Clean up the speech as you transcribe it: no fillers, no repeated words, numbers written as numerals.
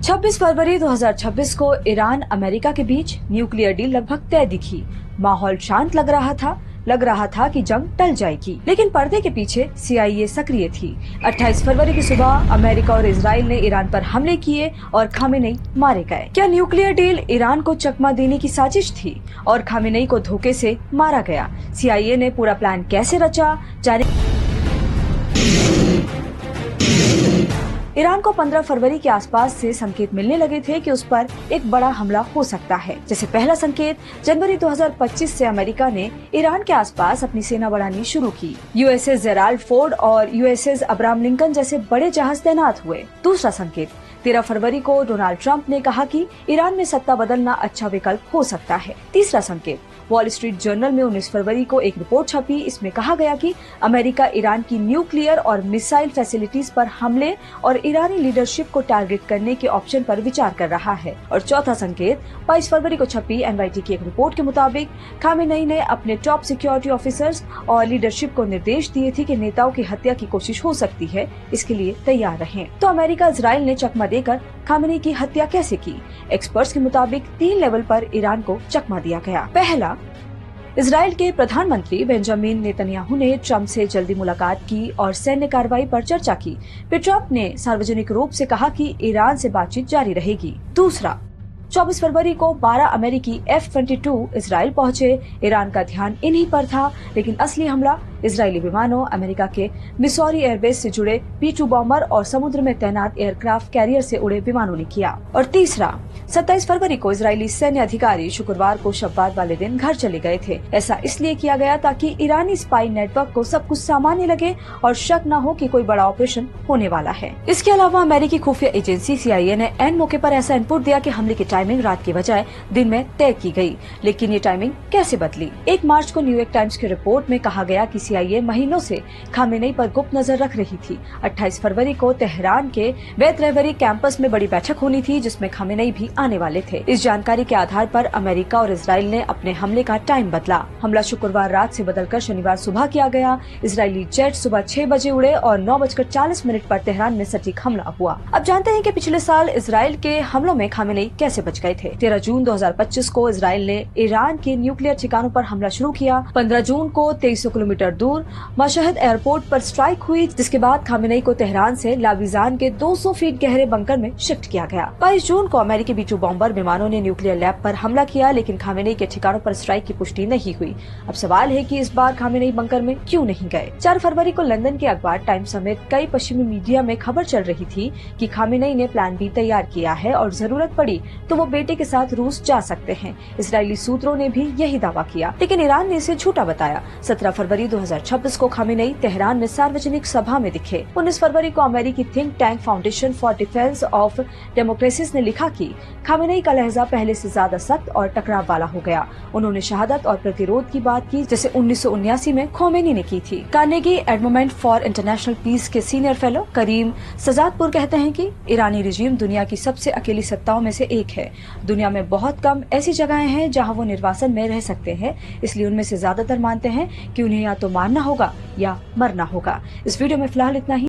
26 फरवरी 2026 को Iran America के बीच nuclear deal लगभग तय दिखी। माहौल शांत लग रहा था कि जंग टल जाएगी, लेकिन पर्दे के पीछे CIA सक्रिय थी। 28 फरवरी की सुबह अमेरिका और इजराइल ने ईरान पर हमले किए और खामेनेई मारे गए। क्या न्यूक्लियर डील ईरान को चकमा देने की साजिश थी और खामेनेई को धोखे से मारा गया? CIA ने पूरा प्लान कैसे रचा? ईरान को 15 फरवरी के आसपास से संकेत मिलने लगे थे कि उस पर एक बड़ा हमला हो सकता है। जैसे पहला संकेत, जनवरी 2025 से अमेरिका ने ईरान के आसपास अपनी सेना बढ़ानी शुरू की। USS जेराल्ड फोर्ड और USS अब्राहम लिंकन जैसे बड़े जहाज तैनात हुए। दूसरा संकेत, 13 फरवरी को डोनाल्ड ट्रंप ने कहा कि ईरान में सत्ता बदलना अच्छा विकल्प हो सकता है। तीसरा संकेत, वॉल स्ट्रीट जर्नल में 19 फरवरी को एक रिपोर्ट छपी। इसमें कहा गया कि अमेरिका ईरान की न्यूक्लियर और मिसाइल फैसिलिटीज पर हमले और ईरानी लीडरशिप को टारगेट करने के ऑप्शन पर विचार कर रहा है। और चौथा संकेत, 22 फरवरी को छपी NYT की एक रिपोर्ट के मुताबिक खामेनेई ने अपने टॉप सिक्योरिटी ऑफिसर्स और लीडरशिप को निर्देश दिए थे कि नेताओं की हत्या की कोशिश हो सकती है, इसके लिए तैयार रहें। तो अमेरिका इजराइल ने चकमा देकर खामेनेई की हत्या कैसे की? एक्सपर्ट्स के मुताबिक 3 लेवल पर ईरान को चकमा दिया गया। पहला, इजराइल के प्रधानमंत्री बेंजामिन नेतन्याहू ने ट्रंप से जल्दी मुलाकात की और सैन्य कार्रवाई पर चर्चा की। फिर ट्रंप ने सार्वजनिक रूप से कहा कि ईरान से बातचीत जारी रहेगी। दूसरा, 24 फरवरी को 12 अमेरिकी F-22 इजराइल पहुंचे। ईरान का ध्यान इन्हीं पर था, लेकिन असली हमला इजरायली विमानों, अमेरिका के मिसौरी एयरबेस से जुड़े P-2 बॉम्बर और समुद्र में तैनात एयरक्राफ्ट कैरियर से उड़े विमानों ने किया। और तीसरा, 27 फरवरी को इजरायली सैन्य अधिकारी शुक्रवार को शब्बात वाले दिन घर चले गए थे। ऐसा इसलिए किया गया ताकि ईरानी स्पाई नेटवर्क को सब कुछ सामान्य लगे और शक न हो कि कोई बड़ा ऑपरेशन होने वाला है। इसके अलावा अमेरिकी खुफिया एजेंसी CIA ने ऐन मौके पर ऐसा इनपुट दिया कि हमले की टाइमिंग रात की बजाय दिन में तय की गई। लेकिन ये टाइमिंग कैसे बदली? 1 मार्च को न्यूयॉर्क टाइम्स की रिपोर्ट में कहा गया कि CIA महीनों से खामेनेई पर गुप्त नजर रख रही थी। 28 फरवरी को तेहरान के बैत रहबरी कैंपस में बड़ी बैठक होनी थी, जिसमें खामेनेई भी आने वाले थे। इस जानकारी के आधार पर अमेरिका और इजराइल ने अपने हमले का टाइम बदला। हमला शुक्रवार रात से बदलकर शनिवार सुबह किया गया। इजरायली जेट सुबह 6 बजे उड़े और 9:40 पर तेहरान में सटीक हमला हुआ। अब जानते हैं कि पिछले साल इजराइल के हमलों में खामेनेई कैसे बच गए थे। 13 जून 2025 को इजराइल ने ईरान के न्यूक्लियर ठिकानों पर हमला शुरू किया। 15 जून को 2300 किलोमीटर दूर मशहद एयरपोर्ट पर स्ट्राइक हुई, जिसके बाद खामेनेई को तेहरान से लाविजान के 200 फीट गहरे बंकर में शिफ्ट किया गया। 22 जून को अमेरिकी B-2 बॉम्बर विमानों ने न्यूक्लियर लैब पर हमला किया, लेकिन खामेनेई के ठिकानों पर स्ट्राइक की पुष्टि नहीं हुई। अब सवाल है कि इस बार खामेनेई बंकर में क्यों नहीं गए? 4 फरवरी को लंदन के अखबार टाइम्स समेत कई पश्चिमी मीडिया में खबर चल रही थी कि खामेनेई ने प्लान B तैयार किया है और जरूरत पड़ी तो वो बेटे के साथ रूस जा सकते हैं। इजरायली सूत्रों ने भी यही दावा किया, लेकिन ईरान ने इसे झूठा बताया। 17 फरवरी 2026 को खामेनेई तेहरान में सार्वजनिक सभा में दिखे। 19 फरवरी को अमेरिकी think tank foundation for defence of democracies ने लिखा कि खामेनेई का लहजा पहले से ज्यादा सख्त और टकराव वाला हो गया। उन्होंने शहादत और प्रतिरोध की बात की, जैसे 1979 में खोमेनी ने की थी। Carnegie Endowment for International Peace के सीनियर फेलो करीम सजादपुर कहते हैं कि ईरानी रिजीम दुनिया की सबसे अकेली सत्ताओं में से एक है। दुनिया में बहुत कम ऐसी जगहें हैं जहां वो निर्वासन में रह सकते हैं, इसलिए उनमें से ज्यादातर मानते हैं कि उन्हें या तो मारना होगा या मरना होगा। इस वीडियो में फिलहाल इतना ही।